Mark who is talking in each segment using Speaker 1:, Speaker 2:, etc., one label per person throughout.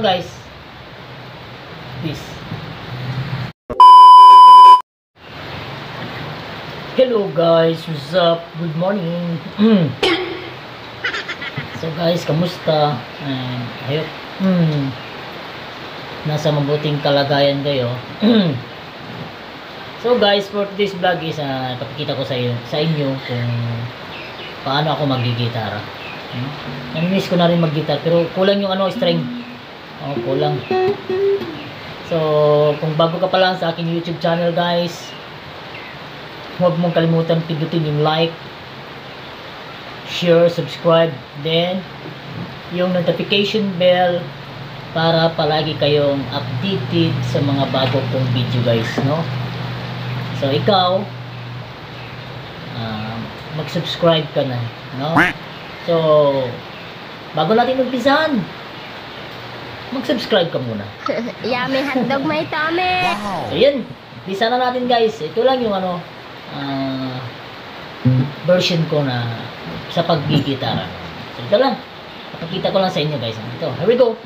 Speaker 1: lang guys. Peace. Hello guys, what's up? Good morning. So guys, kamusta? Ayok. Nasa mabuting kalagayan kayo. So guys, for today's vlog is papakita ko sa inyo kung paano ako maggigitara. Namiss ko na rin mag-gitar pero kulang yung string. Kulang. So, kung bago ka pa lang sa aking YouTube channel guys, huwag mong kalimutan pindutin yung like, share, subscribe, then yung notification bell para palagi kayong updated sa mga bago kong video guys, no? So, ikaw mag-subscribe ka na, no? So, bago natin umpisahan, mag-subscribe ka muna.
Speaker 2: Yummy hotdog may tame.
Speaker 1: So, yun. Umpisa na natin guys. Ito lang yung version ko na sa paggigitara. So, ito lang. Pakita ko lang sa inyo guys. Ito. Here we go.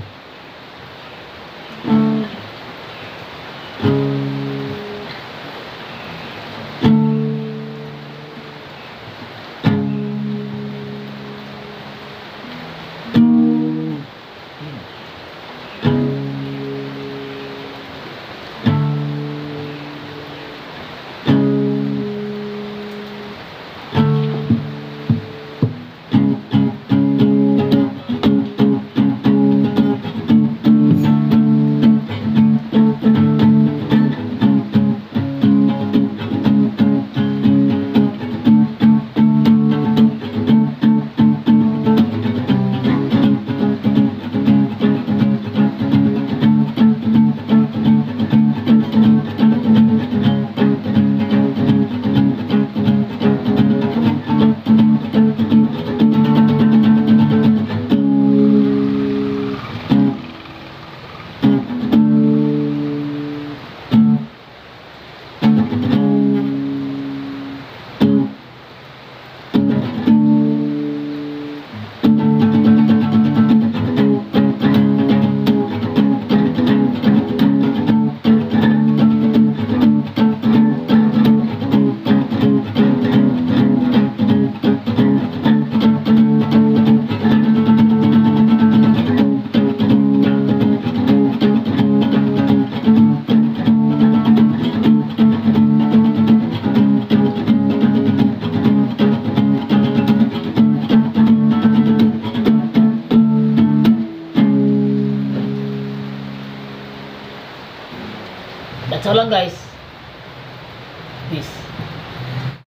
Speaker 1: That's all lang guys. Peace.